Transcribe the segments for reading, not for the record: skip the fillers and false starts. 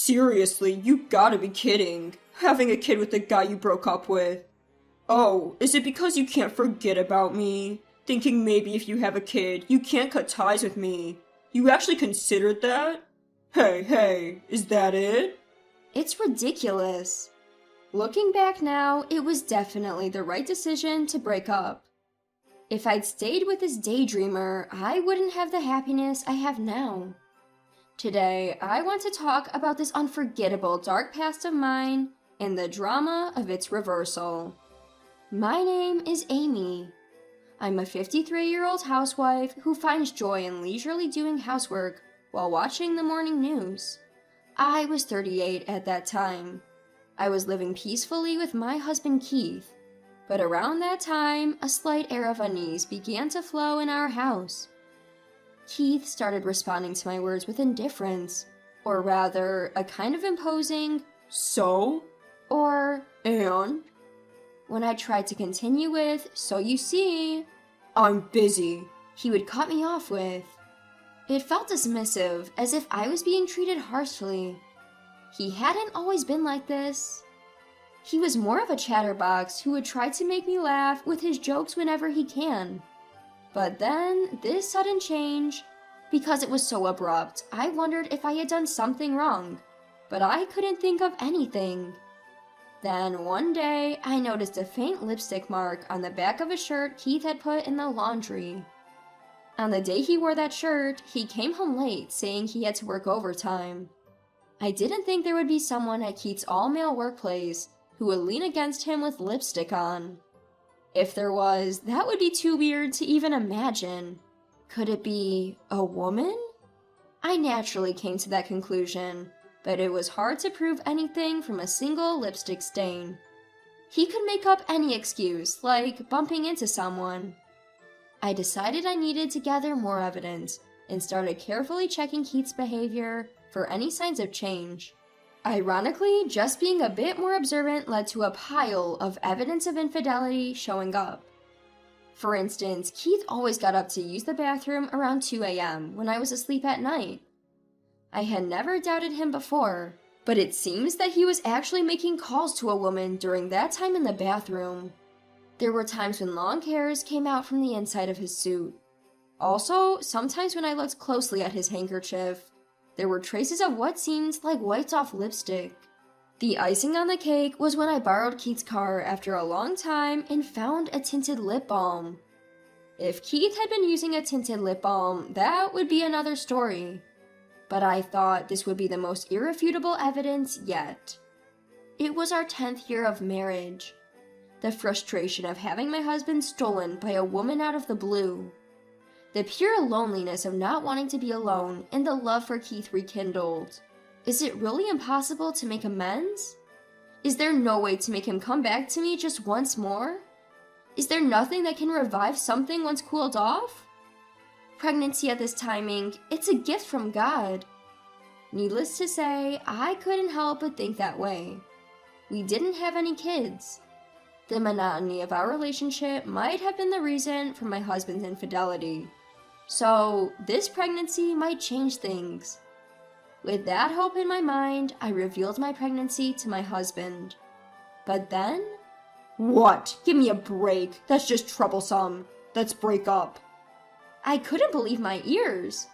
Seriously, you gotta be kidding. Having a kid with the guy you broke up with. Oh, is it because you can't forget about me? Thinking maybe if you have a kid, you can't cut ties with me. You actually considered that? Hey, is that it? It's ridiculous. Looking back now, it was definitely the right decision to break up. If I'd stayed with this daydreamer, I wouldn't have the happiness I have now. Today, I want to talk about this unforgettable dark past of mine and the drama of its reversal. My name is Amy. I'm a 53-year-old housewife who finds joy in leisurely doing housework while watching the morning news. I was 38 at that time. I was living peacefully with my husband Keith, but around that time, a slight air of unease began to flow in our house. Keith started responding to my words with indifference, or rather, a kind of imposing, So? or, And? when I tried to continue with, so you see, I'm busy. he would cut me off with. It felt dismissive, as if I was being treated harshly. He hadn't always been like this. He was more of a chatterbox who would try to make me laugh with his jokes whenever he can. But then, this sudden change, because it was so abrupt, I wondered if I had done something wrong, but I couldn't think of anything. Then one day, I noticed a faint lipstick mark on the back of a shirt Keith had put in the laundry. On the day he wore that shirt, he came home late saying he had to work overtime. I didn't think there would be someone at Keith's all-male workplace who would lean against him with lipstick on. If there was, that would be too weird to even imagine. Could it be a woman? I naturally came to that conclusion, but it was hard to prove anything from a single lipstick stain. He could make up any excuse, like bumping into someone. I decided I needed to gather more evidence and started carefully checking Keith's behavior for any signs of change. Ironically, just being a bit more observant led to a pile of evidence of infidelity showing up. For instance, Keith always got up to use the bathroom around 2 a.m. when I was asleep at night. I had never doubted him before, but it seems that he was actually making calls to a woman during that time in the bathroom. There were times when long hairs came out from the inside of his suit. Also, sometimes when I looked closely at his handkerchief, there were traces of what seemed like wiped-off lipstick. The icing on the cake was when I borrowed Keith's car after a long time and found a tinted lip balm. If Keith had been using a tinted lip balm, that would be another story. But I thought this would be the most irrefutable evidence yet. It was our 10th year of marriage. The frustration of having my husband stolen by a woman out of the blue. The pure loneliness of not wanting to be alone and the love for Keith rekindled. Is it really impossible to make amends? Is there no way to make him come back to me just once more? Is there nothing that can revive something once cooled off? Pregnancy at this timing, it's a gift from God. Needless to say, I couldn't help but think that way. We didn't have any kids. The monotony of our relationship might have been the reason for my husband's infidelity. So, this pregnancy might change things. With that hope in my mind, I revealed my pregnancy to my husband. But then... What? Give me a break. That's just troublesome. Let's break up. I couldn't believe my ears.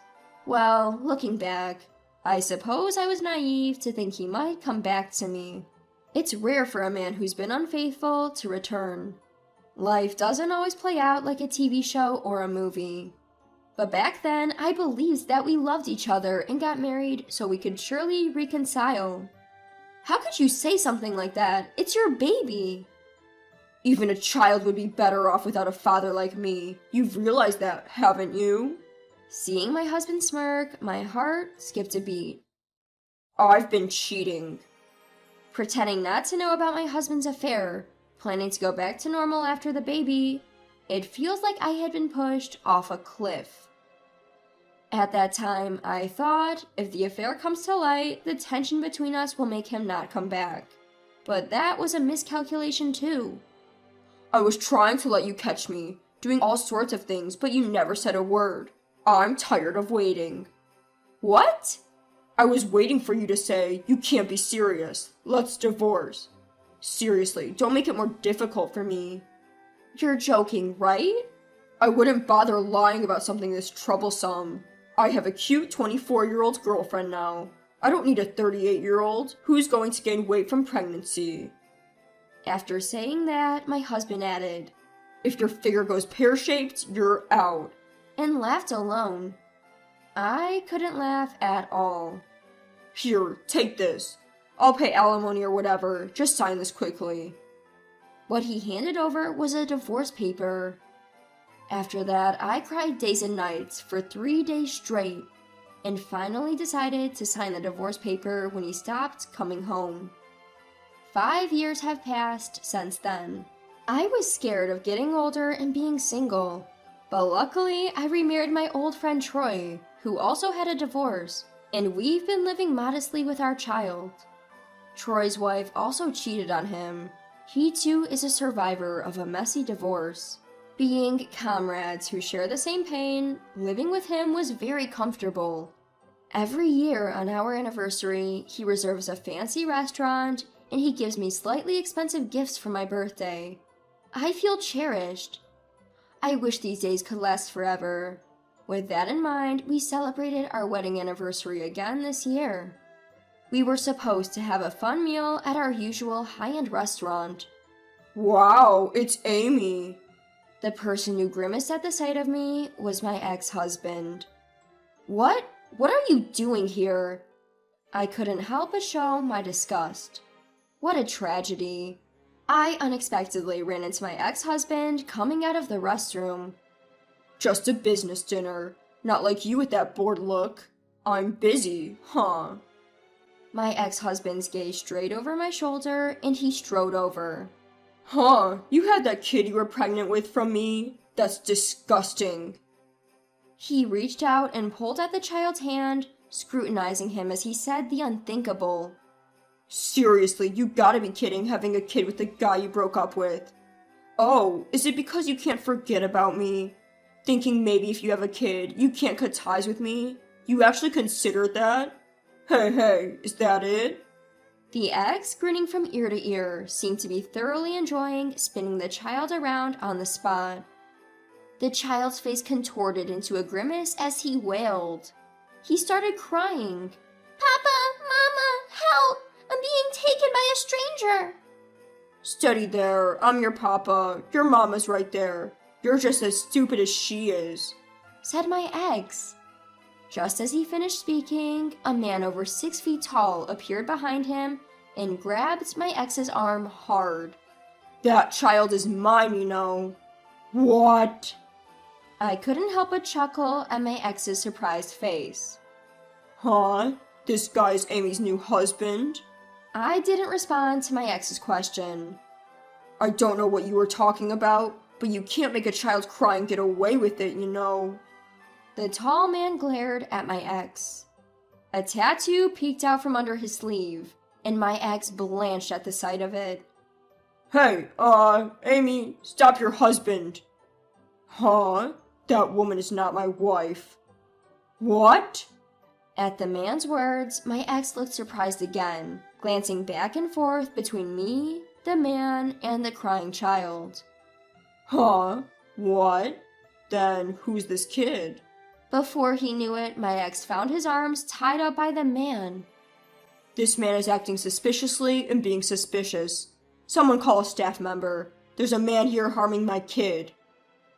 Well, looking back, I suppose I was naive to think he might come back to me. It's rare for a man who's been unfaithful to return. Life doesn't always play out like a TV show or a movie. But back then, I believed that we loved each other and got married so we could surely reconcile. How could you say something like that? It's your baby! Even a child would be better off without a father like me. You've realized that, haven't you? Seeing my husband smirk, my heart skipped a beat. I've been cheating. Pretending not to know about my husband's affair, planning to go back to normal after the baby, it feels like I had been pushed off a cliff. At that time, I thought, if the affair comes to light, the tension between us will make him not come back. But that was a miscalculation too. I was trying to let you catch me, doing all sorts of things, but you never said a word. I'm tired of waiting. What? I was waiting for you to say, you can't be serious. Let's divorce. Seriously, don't make it more difficult for me. You're joking, right? I wouldn't bother lying about something this troublesome. I have a cute 24-year-old girlfriend now. I don't need a 38-year-old who's going to gain weight from pregnancy. After saying that, my husband added, If your figure goes pear-shaped, you're out. And laughed alone. I couldn't laugh at all. Here, take this. I'll pay alimony or whatever. Just sign this quickly. What he handed over was a divorce paper. After that, I cried days and nights for 3 days straight, and finally decided to sign the divorce paper when he stopped coming home. 5 years have passed since then. I was scared of getting older and being single, but luckily I remarried my old friend Troy, who also had a divorce, and we've been living modestly with our child. Troy's wife also cheated on him. He too is a survivor of a messy divorce. Being comrades who share the same pain, living with him was very comfortable. Every year on our anniversary, he reserves a fancy restaurant and he gives me slightly expensive gifts for my birthday. I feel cherished. I wish these days could last forever. With that in mind, we celebrated our wedding anniversary again this year. We were supposed to have a fun meal at our usual high-end restaurant. Wow, it's Amy. The person who grimaced at the sight of me was my ex-husband. What? What are you doing here? I couldn't help but show my disgust. What a tragedy. I unexpectedly ran into my ex-husband coming out of the restroom. Just a business dinner. Not like you with that bored look. I'm busy, huh? My ex-husband's gazed straight over my shoulder and he strode over. Huh, you had that kid you were pregnant with from me? That's disgusting. He reached out and pulled at the child's hand, scrutinizing him as he said the unthinkable. Seriously, you gotta be kidding having a kid with the guy you broke up with. Oh, is it because you can't forget about me? Thinking maybe if you have a kid, you can't cut ties with me? You actually considered that? Hey, is that it? The ex, grinning from ear to ear, seemed to be thoroughly enjoying spinning the child around on the spot. The child's face contorted into a grimace as he wailed. He started crying. Papa, Mama, help! I'm being taken by a stranger! Steady there, I'm your papa. Your mama's right there. You're just as stupid as she is, said my ex. Just as he finished speaking, a man over 6 feet tall appeared behind him and grabbed my ex's arm hard. That child is mine, you know. What? I couldn't help but chuckle at my ex's surprised face. Huh? This guy's Amy's new husband? I didn't respond to my ex's question. I don't know what you were talking about, but you can't make a child cry and get away with it, you know. The tall man glared at my ex. A tattoo peeked out from under his sleeve, and my ex blanched at the sight of it. Hey, Amy, stop your husband. Huh? That woman is not my wife. What? At the man's words, my ex looked surprised again, glancing back and forth between me, the man, and the crying child. Huh? What? Then who's this kid? Before he knew it, my ex found his arms tied up by the man. This man is acting suspiciously and being suspicious. Someone call a staff member. There's a man here harming my kid.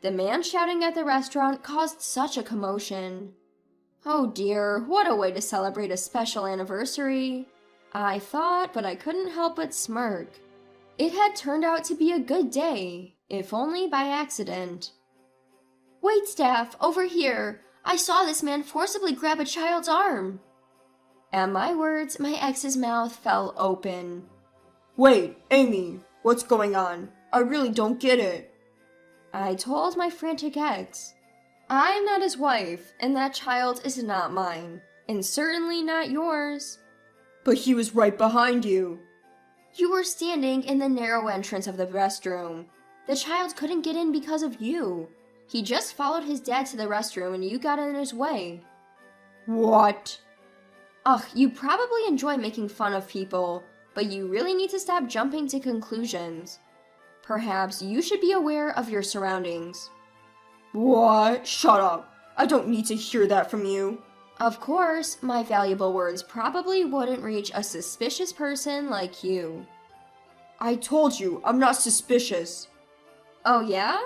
The man shouting at the restaurant caused such a commotion. Oh dear, what a way to celebrate a special anniversary. I thought, but I couldn't help but smirk. It had turned out to be a good day, if only by accident. Wait, staff, over here. I saw this man forcibly grab a child's arm. At my words, my ex's mouth fell open. Wait, Amy, what's going on? I really don't get it. I told my frantic ex. I'm not his wife, and that child is not mine, and certainly not yours. But he was right behind you. You were standing in the narrow entrance of the restroom. The child couldn't get in because of you. He just followed his dad to the restroom and you got in his way. What? Ugh, you probably enjoy making fun of people, but you really need to stop jumping to conclusions. Perhaps you should be aware of your surroundings. What? Shut up. I don't need to hear that from you. Of course, my valuable words probably wouldn't reach a suspicious person like you. I told you, I'm not suspicious. Oh yeah?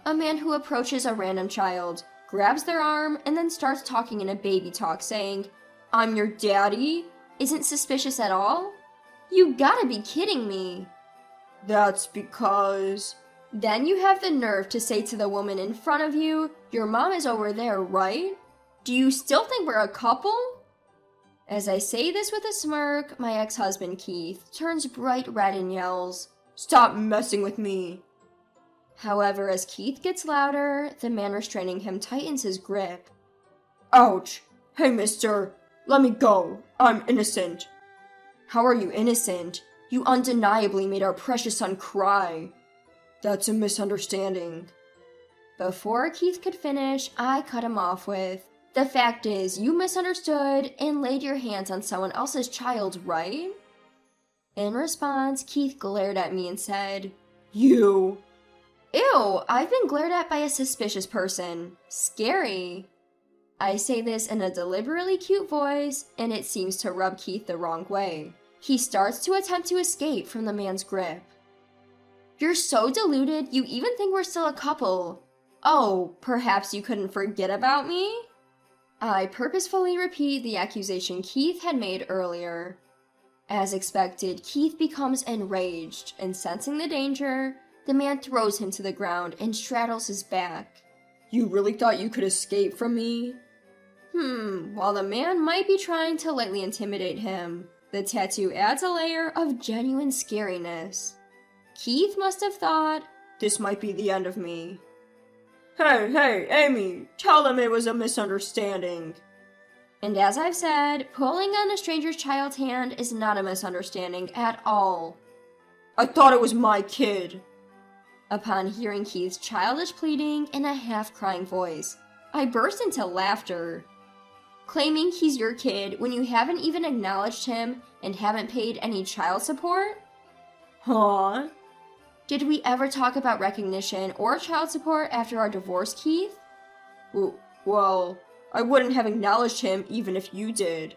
A man who approaches a random child, grabs their arm, and then starts talking in a baby talk saying, "I'm your daddy," isn't suspicious at all? You gotta be kidding me. That's because... Then you have the nerve to say to the woman in front of you, "Your mom is over there, right? Do you still think we're a couple?" As I say this with a smirk, my ex-husband Keith turns bright red and yells, "Stop messing with me." However, as Keith gets louder, the man restraining him tightens his grip. Ouch. Hey, mister. Let me go. I'm innocent. How are you innocent? You undeniably made our precious son cry. That's a misunderstanding. Before Keith could finish, I cut him off with, "The fact is, you misunderstood and laid your hands on someone else's child, right?" In response, Keith glared at me and said, You. "Ew, I've been glared at by a suspicious person. Scary." I say this in a deliberately cute voice, and it seems to rub Keith the wrong way. He starts to attempt to escape from the man's grip. "You're so deluded, you even think we're still a couple. Oh, perhaps you couldn't forget about me?" I purposefully repeat the accusation Keith had made earlier. As expected, Keith becomes enraged, and sensing the danger, the man throws him to the ground and straddles his back. You really thought you could escape from me? While the man might be trying to lightly intimidate him, the tattoo adds a layer of genuine scariness. Keith must have thought, This might be the end of me. Hey, Amy, tell them it was a misunderstanding. And as I've said, pulling on a stranger's child's hand is not a misunderstanding at all. I thought it was my kid. Upon hearing Keith's childish pleading in a half-crying voice, I burst into laughter. Claiming he's your kid when you haven't even acknowledged him and haven't paid any child support? Huh? Did we ever talk about recognition or child support after our divorce, Keith? Well, I wouldn't have acknowledged him even if you did.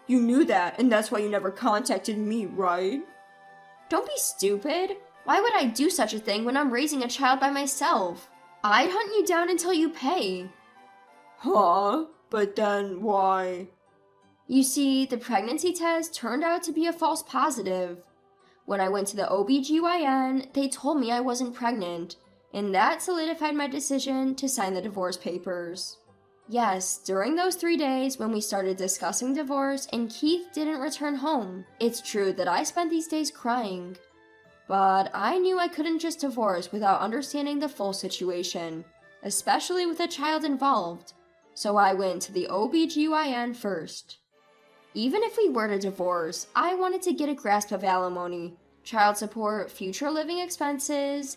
You knew that, and that's why you never contacted me, right? Don't be stupid. Why would I do such a thing when I'm raising a child by myself? I'd hunt you down until you pay. Huh? But then why? You see, the pregnancy test turned out to be a false positive. When I went to the OBGYN, they told me I wasn't pregnant, and that solidified my decision to sign the divorce papers. Yes, during those 3 days when we started discussing divorce and Keith didn't return home, it's true that I spent these days crying. But I knew I couldn't just divorce without understanding the full situation, especially with a child involved, so I went to the OBGYN first. Even if we were to divorce, I wanted to get a grasp of alimony, child support, future living expenses.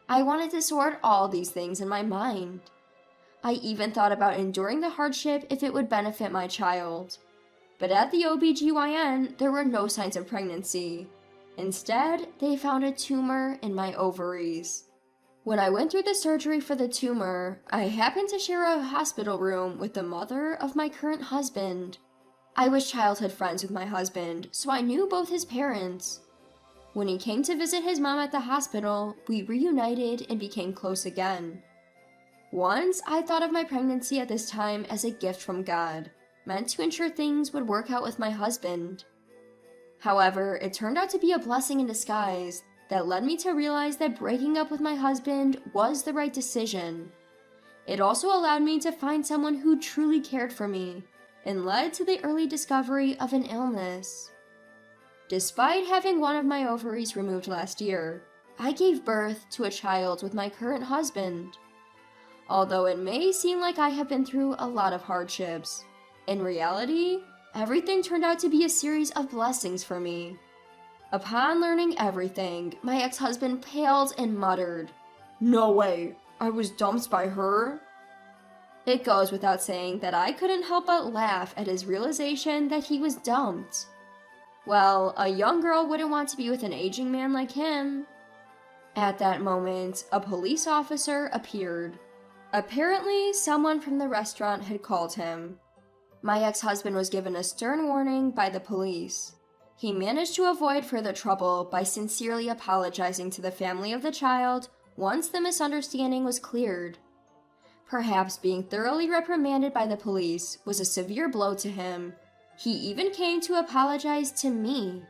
I wanted to sort all these things in my mind. I even thought about enduring the hardship if it would benefit my child. But at the OBGYN, there were no signs of pregnancy. Instead, they found a tumor in my ovaries. When I went through the surgery for the tumor, I happened to share a hospital room with the mother of my current husband. I was childhood friends with my husband, so I knew both his parents. When he came to visit his mom at the hospital, we reunited and became close again. Once, I thought of my pregnancy at this time as a gift from God, meant to ensure things would work out with my husband. However, it turned out to be a blessing in disguise that led me to realize that breaking up with my husband was the right decision. It also allowed me to find someone who truly cared for me, and led to the early discovery of an illness. Despite having one of my ovaries removed last year, I gave birth to a child with my current husband. Although it may seem like I have been through a lot of hardships, in reality, everything turned out to be a series of blessings for me. Upon learning everything, my ex-husband paled and muttered, No way. I was dumped by her? It goes without saying that I couldn't help but laugh at his realization that he was dumped. Well, a young girl wouldn't want to be with an aging man like him. At that moment, a police officer appeared. Apparently, someone from the restaurant had called him. My ex-husband was given a stern warning by the police. He managed to avoid further trouble by sincerely apologizing to the family of the child once the misunderstanding was cleared. Perhaps being thoroughly reprimanded by the police was a severe blow to him. He even came to apologize to me.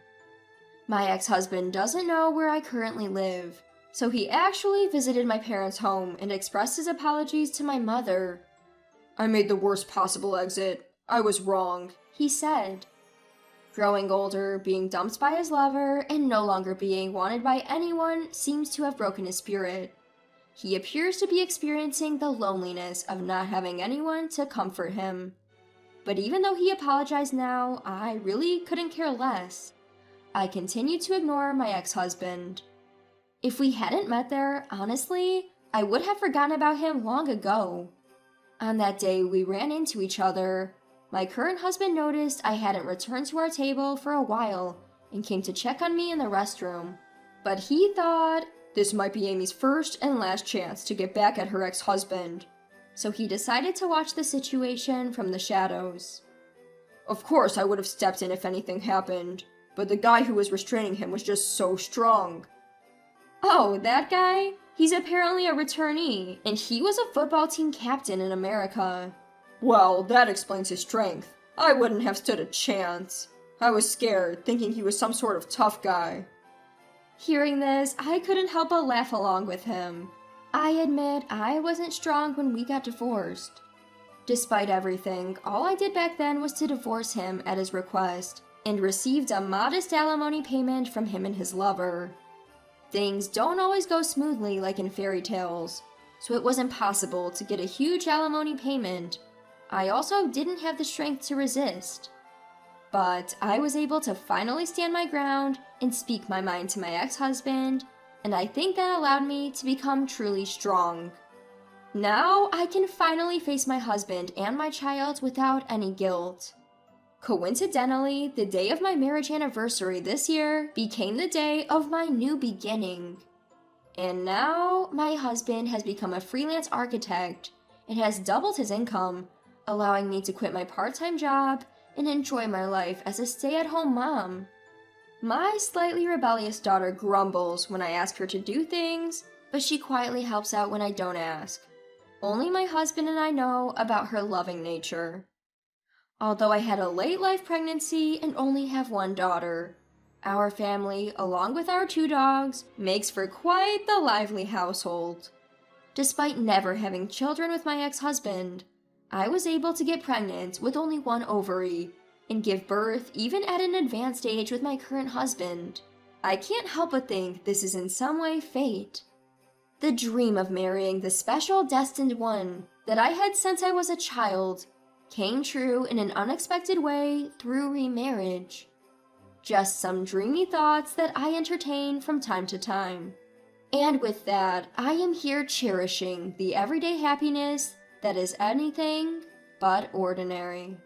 My ex-husband doesn't know where I currently live, so he actually visited my parents' home and expressed his apologies to my mother. "I made the worst possible exit. I was wrong," he said. Growing older, being dumped by his lover, and no longer being wanted by anyone seems to have broken his spirit. He appears to be experiencing the loneliness of not having anyone to comfort him. But even though he apologized now, I really couldn't care less. I continued to ignore my ex-husband. If we hadn't met there, honestly, I would have forgotten about him long ago. On that day, we ran into each other. My current husband noticed I hadn't returned to our table for a while and came to check on me in the restroom. But he thought this might be Amy's first and last chance to get back at her ex-husband. So he decided to watch the situation from the shadows. Of course I would have stepped in if anything happened, but the guy who was restraining him was just so strong. Oh, that guy? He's apparently a returnee, and he was a football team captain in America. Well, that explains his strength. I wouldn't have stood a chance. I was scared, thinking he was some sort of tough guy. Hearing this, I couldn't help but laugh along with him. I admit I wasn't strong when we got divorced. Despite everything, all I did back then was to divorce him at his request, and received a modest alimony payment from him and his lover. Things don't always go smoothly like in fairy tales, so it was impossible to get a huge alimony payment. I also didn't have the strength to resist. But I was able to finally stand my ground and speak my mind to my ex-husband, and I think that allowed me to become truly strong. Now I can finally face my husband and my child without any guilt. Coincidentally, the day of my marriage anniversary this year became the day of my new beginning. And now my husband has become a freelance architect and has doubled his income, allowing me to quit my part-time job and enjoy my life as a stay-at-home mom. My slightly rebellious daughter grumbles when I ask her to do things, but she quietly helps out when I don't ask. Only my husband and I know about her loving nature. Although I had a late-life pregnancy and only have one daughter, our family, along with our 2 dogs, makes for quite the lively household. Despite never having children with my ex-husband, I was able to get pregnant with only 1 ovary and give birth even at an advanced age with my current husband. I can't help but think this is in some way fate. The dream of marrying the special destined one that I had since I was a child came true in an unexpected way through remarriage. Just some dreamy thoughts that I entertain from time to time. And with that, I am here cherishing the everyday happiness that is anything but ordinary.